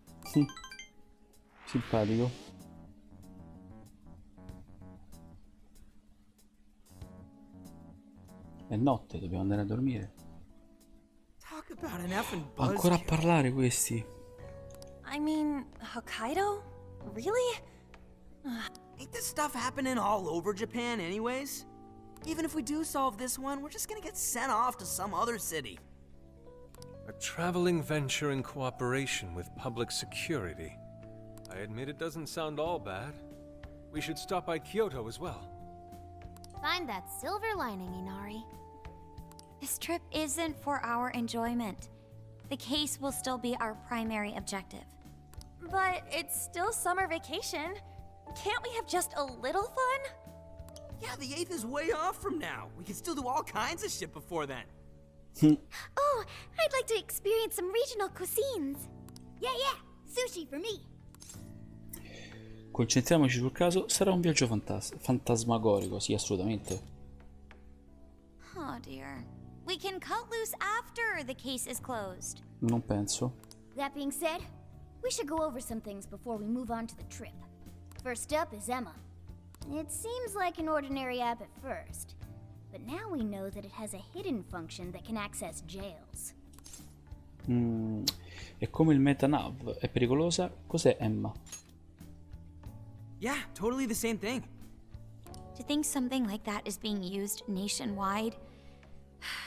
Simpatico. È notte, dobbiamo andare a dormire. Talk about an effing buzzkill. Ancora a parlare questi. I mean, Hokkaido? Really? Ain't this stuff happening all over Japan anyways? Even if we do solve this one, we're just gonna get sent off to some other city. A traveling venture in cooperation with public security. I admit it doesn't sound all bad. We should stop by Kyoto as well. Find that silver lining, Inari. This trip isn't for our enjoyment. The case will still be our primary objective. But it's still summer vacation. Can't we have just a little fun? Yeah, the 8th is way off from now. We can still do all kinds of shit before then. Oh, I'd like to experience some regional cuisines. Yeah, sushi for me. Concentriamoci sul caso, sarà un viaggio fantasmagorico, sì, assolutamente. Oh dear. We can cut loose after the case is closed. Non penso. That being said, we should go over some things before we move on to the trip. First up is Emma. It seems like an ordinary app at first, but now we know that it has a hidden function that can access jails. È come il metanav, è pericolosa? Cos'è Emma? Yeah, totally the same thing. To think something like that is being used nationwide,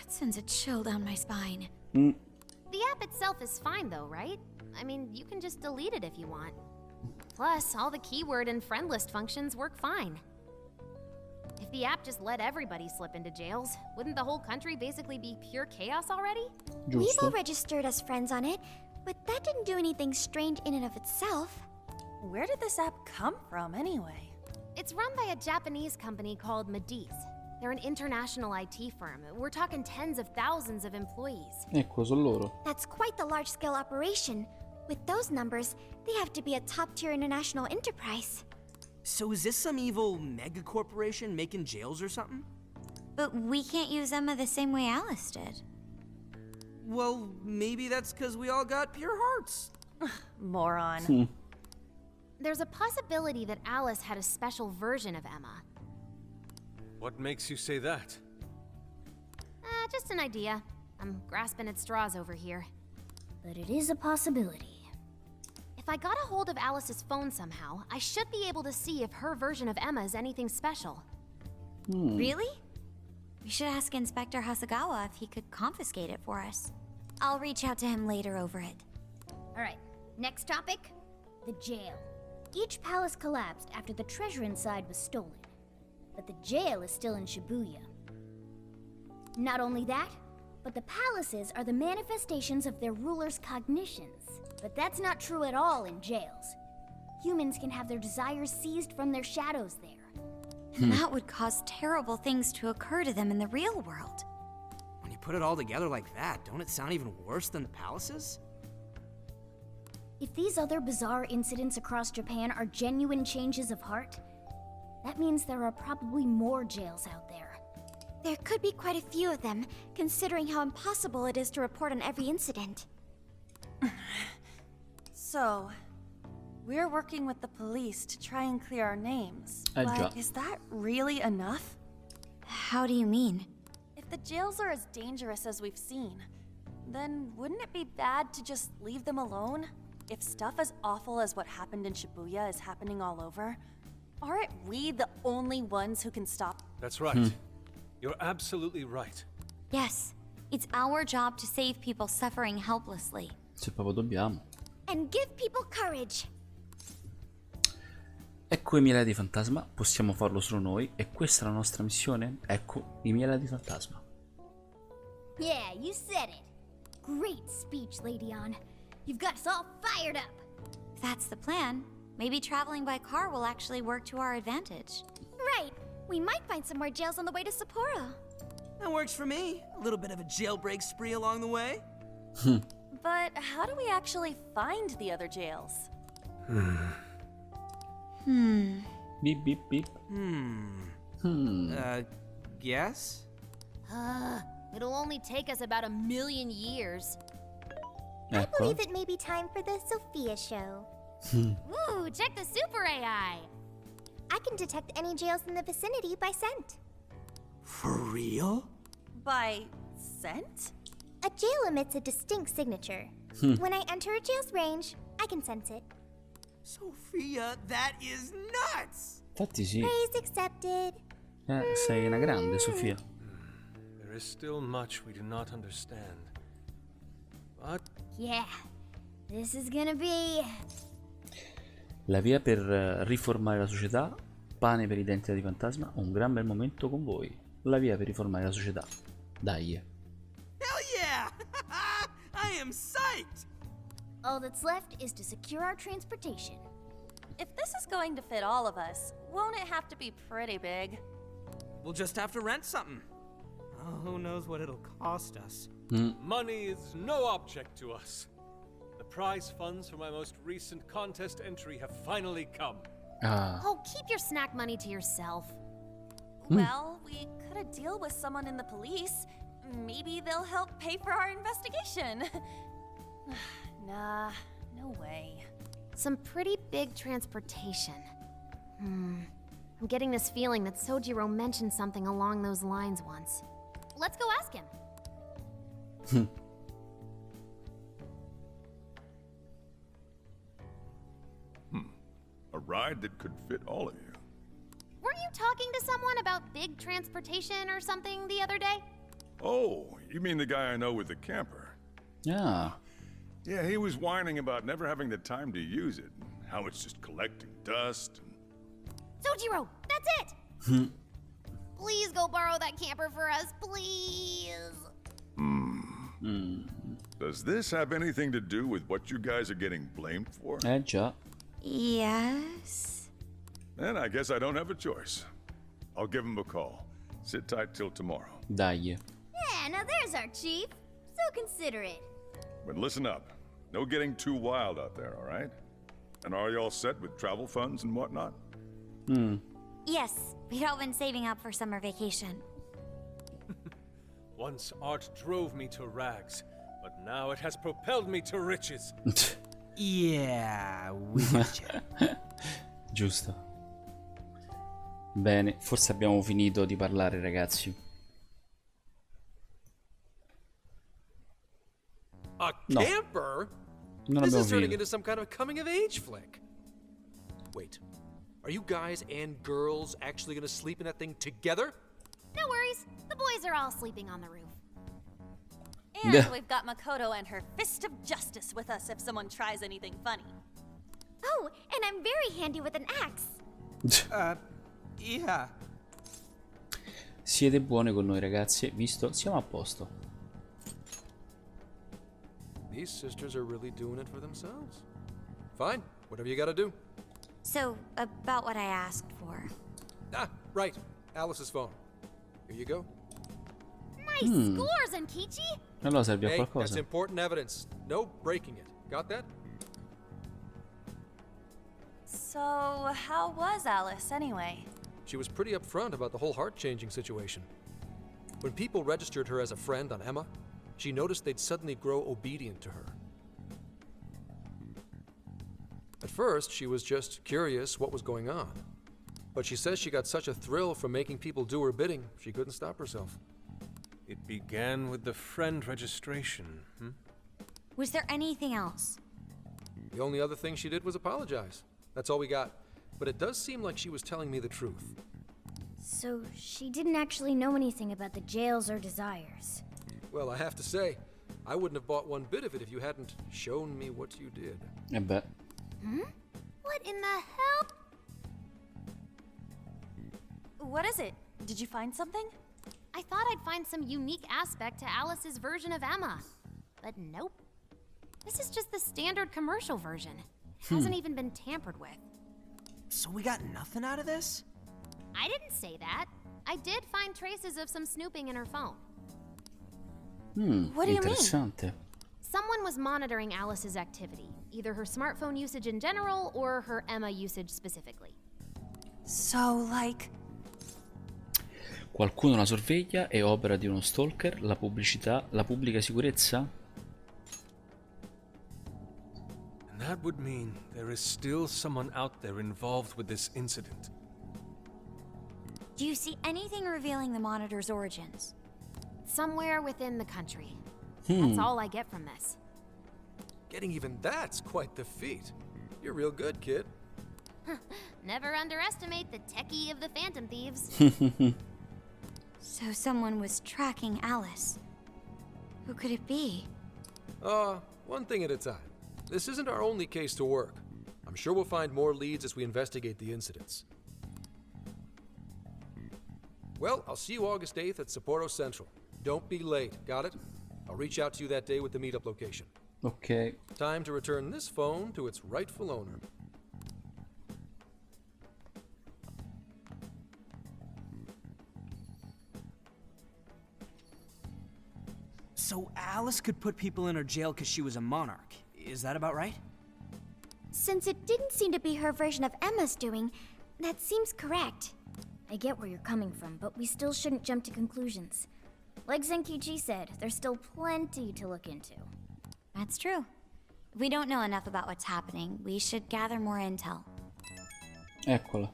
it sends a chill down my spine. The app itself is fine though, right? I mean, you can just delete it if you want. Plus, all the keyword and friend list functions work fine. If the app just let everybody slip into jails, wouldn't the whole country basically be pure chaos already? We've Giusto. all registered as friends on it, but that didn't do anything strange in and of itself. Where did this app come from anyway? It's run by a Japanese company called Medice. They're an international IT firm. We're talking tens of thousands of employees. Ecco, sono loro. That's quite the large-scale operation. With those numbers, they have to be a top-tier international enterprise. So is this some evil mega corporation making jails or something? But we can't use Emma the same way Alice did. Well, maybe that's because we all got pure hearts. Moron. There's a possibility that Alice had a special version of Emma. What makes you say that? Just an idea. I'm grasping at straws over here. But it is a possibility. If I got a hold of Alice's phone somehow, I should be able to see if her version of Emma is anything special. Really? We should ask Inspector Hasagawa if he could confiscate it for us. I'll reach out to him later over it. Alright, next topic. The jail. Each palace collapsed after the treasure inside was stolen. But the jail is still in Shibuya. Not only that, but the palaces are the manifestations of their rulers' cognitions. But that's not true at all in jails. Humans can have their desires seized from their shadows there. And that would cause terrible things to occur to them in the real world. When you put it all together like that, don't it sound even worse than the palaces? If these other bizarre incidents across Japan are genuine changes of heart, that means there are probably more jails out there. There could be quite a few of them, considering how impossible it is to report on every incident. So, we're working with the police to try and clear our names. Già. But is that really enough? How do you mean? If the jails are as dangerous as we've seen, then wouldn't it be bad to just leave them alone? If stuff as awful as what happened in Shibuya is happening all over, aren't we the only ones who can stop? That's right. You're absolutely right. Yes, it's our job to save people suffering helplessly. Se proprio dobbiamo. And give people courage. Ecco i mielati fantasma, possiamo farlo solo noi e questa è la nostra missione. Ecco i mielati fantasma. Yeah, you said it. Great speech, Lady On. You've got us all fired up. If that's the plan, maybe traveling by car will actually work to our advantage. Right. We might find some more jails on the way to Sapporo. That works for me. A little bit of a jailbreak spree along the way. But how do we actually find the other jails? Beep beep beep. Guess? It'll only take us about 1,000,000 years. I Ecco. believe it may be time for the Sophia show. Ooh, check the super AI! I can detect any jails in the vicinity by scent. For real? By scent? A jail emits a distinct signature. When I enter a jail's range, I can sense it. Sophia, that is nuts! Infatti sì. Praise accepted. Sei una grande, Sofia. There is still much we do not understand. But Yeah, this is gonna be... La via per riformare la società, pane per i denti di fantasma, un gran bel momento con voi. La via per riformare la società. Dai. Hell yeah! I am psyched! All that's left is to secure our transportation. If this is going to fit all of us, won't it have to be pretty big? We'll just have to rent something. Oh, who knows what it'll cost us. money is no object to us. The prize funds for my most recent contest entry have finally come. Ah. Oh, keep your snack money to yourself. Well, we could a deal with someone in the police. Maybe they'll help pay for our investigation. Nah, no way. Some pretty big transportation. I'm getting this feeling that Sojiro mentioned something along those lines once. Let's go ask him. A ride that could fit all of you. Weren't you talking to someone about big transportation or something the other day? Oh, you mean the guy I know with the camper? Ah. Yeah, he was whining about never having the time to use it, how it's just collecting dust. Sojiro, that's it! Please go borrow that camper for us, please. Does this have anything to do with what you guys are getting blamed for? Già. Yes? Then I guess I don't have a choice. I'll give him a call. Sit tight till tomorrow. Dai. Yeah, now there's our chief. So considerate. But listen up. No getting too wild out there, all right? And are you all set with travel funds and whatnot? Yes, we'd all been saving up for summer vacation. Once art drove me to rags, but now it has propelled me to riches. Yeah, we get you. Giusto. Bene, forse abbiamo finito di parlare, ragazzi. A No. camper? Non This abbiamo is turning finito. into some kind of coming-of-age flick. Wait, are you guys and girls actually gonna sleep in that thing together? No worries, the boys are all sleeping on the roof. And Yeah. we've got Makoto and her fist of justice with us if someone tries anything funny. Oh, and I'm very handy with an axe. Yeah. Siete buone con noi, ragazzi. Visto? Siamo a posto. These sisters are really doing it for themselves. Fine, whatever you gotta do. So, about what I asked for. Ah, right. Alice's phone. Here you go. Nice scores, Ankichi! Allora serve a Hey, that's qualcosa. important evidence. No breaking it. Got that? So, how was Alice anyway? She was pretty upfront about the whole heart-changing situation. When people registered her as a friend on Emma, she noticed they'd suddenly grow obedient to her. At first, she was just curious what was going on. But she says she got such a thrill from making people do her bidding, she couldn't stop herself. It began with the friend registration, Was there anything else? The only other thing she did was apologize. That's all we got. But it does seem like she was telling me the truth. So she didn't actually know anything about the jails or desires. Well, I have to say, I wouldn't have bought one bit of it if you hadn't shown me what you did. E beh. What in the hell? What is it? Did you find something? I thought I'd find some unique aspect to Alice's version of Emma. But nope. This is just the standard commercial version. It hasn't even been tampered with. So we got nothing out of this? I didn't say that. I did find traces of some snooping in her phone. What do you mean? Interessante. Someone was monitoring Alice's activity, either her smartphone usage in general or her Emma usage specifically. So, like... Qualcuno la sorveglia, è opera di uno stalker, la pubblicità, la pubblica sicurezza? And that would mean there is still someone out there involved with this incident. Do you see anything revealing the monitor's origins? Somewhere within the country. That's all I get from this. Getting even that's quite the feat. You're real good, kid. Never underestimate the techie of the Phantom Thieves. So someone was tracking Alice. Who could it be? One thing at a time. This isn't our only case to work. I'm sure we'll find more leads as we investigate the incidents. Well, I'll see you August 8th at Sapporo Central. Don't be late, got it? I'll reach out to you that day with the meetup location. Ok. Time to return this phone to its rightful owner. So Alice could put people in her jail because she was a monarch. Is that about right? Since it didn't seem to be her version of Emma's doing, that seems correct. I get where you're coming from, but we still shouldn't jump to conclusions. Like Zenkichi said, there's still plenty to look into. That's true. If we don't know enough about what's happening, we should gather more intel. Eccola.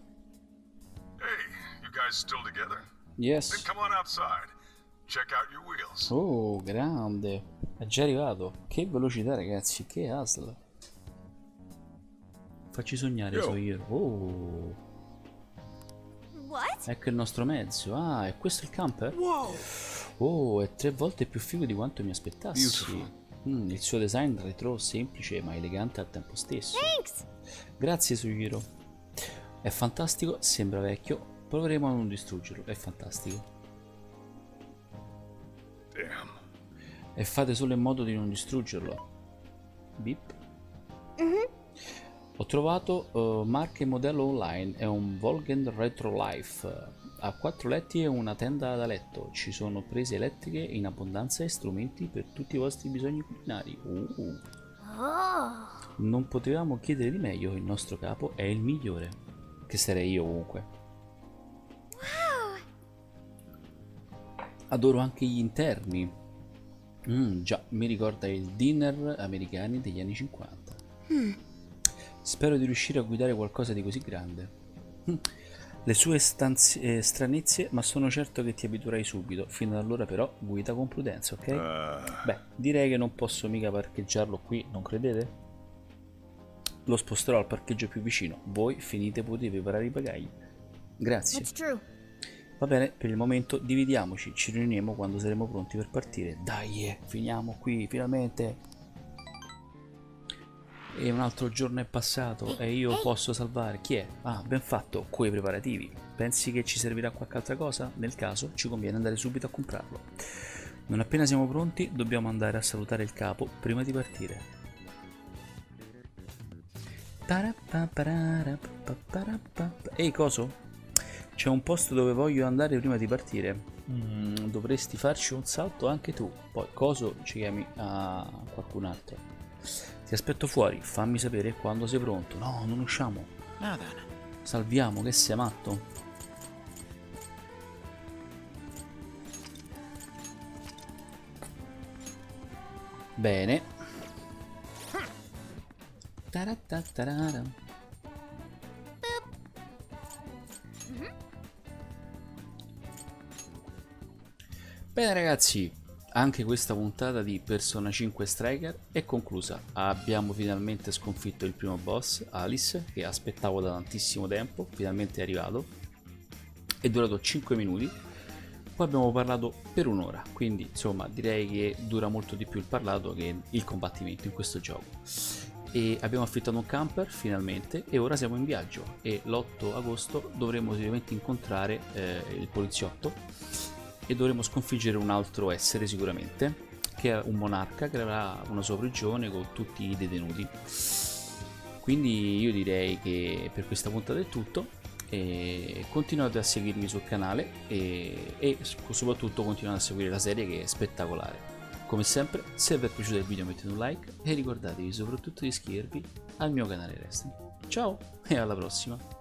Hey, you guys still together? Yes. Then come on outside. Check out your wheels. Oh, grande. È già arrivato. Che velocità, ragazzi. Che hustle. Facci sognare, so io. Oh. What? Ecco il nostro mezzo. Ah, è questo il camper? Wow! Oh, è 3 volte più figo di quanto mi aspettassi. Beautiful. Il suo design retro semplice ma elegante al tempo stesso. Thanks! Grazie, Sugiro. È fantastico, sembra vecchio. Proveremo a non distruggerlo. È fantastico. Damn. E fate solo in modo di non distruggerlo. Beep. Ho trovato marca e modello online. È un Volgen Retro Life. Ha 4 letti e una tenda da letto. Ci sono prese elettriche in abbondanza e strumenti per tutti i vostri bisogni culinari. Non potevamo chiedere di meglio. Il nostro capo è il migliore. Che sarei io comunque. Adoro anche gli interni. Già, mi ricorda il dinner americani degli anni 50. Spero di riuscire a guidare qualcosa di così grande. Le sue stranezze, ma sono certo che ti abituerai subito. Fino ad allora però guida con prudenza, ok? Beh, direi che non posso mica parcheggiarlo qui, non credete? Lo sposterò al parcheggio più vicino. Voi finite potete preparare i bagagli. Grazie. That's true. Va bene, per il momento dividiamoci, ci riuniamo quando saremo pronti per partire. Dai, finiamo qui, finalmente. E un altro giorno è passato e io posso salvare. Chi è? Ah, ben fatto, coi preparativi. Pensi che ci servirà qualche altra cosa? Nel caso ci conviene andare subito a comprarlo. Non appena siamo pronti dobbiamo andare a salutare il capo prima di partire. Ehi, coso? C'è un posto dove voglio andare prima di partire. Dovresti farci un salto anche tu. Poi, coso, ci chiami a qualcun altro. Ti aspetto fuori, fammi sapere quando sei pronto. No, non usciamo. Salviamo, che sei matto? Bene. Taratattarara. Bene ragazzi, anche questa puntata di Persona 5 Striker è conclusa. Abbiamo finalmente sconfitto il primo boss, Alice, che aspettavo da tantissimo tempo, finalmente è arrivato. è durato 5 minuti, poi abbiamo parlato per un'ora, quindi insomma direi che dura molto di più il parlato che il combattimento in questo gioco. E abbiamo affittato un camper finalmente e ora siamo in viaggio e l'8 agosto dovremo sicuramente incontrare il poliziotto e dovremo sconfiggere un altro essere sicuramente, che è un monarca che avrà una sua prigione con tutti i detenuti. Quindi io direi che per questa puntata è tutto. E continuate a seguirmi sul canale e soprattutto continuate a seguire la serie, che è spettacolare. Come sempre, se vi è piaciuto il video mettete un like e ricordatevi soprattutto di iscrivervi al mio canale Raistlin. Ciao e alla prossima!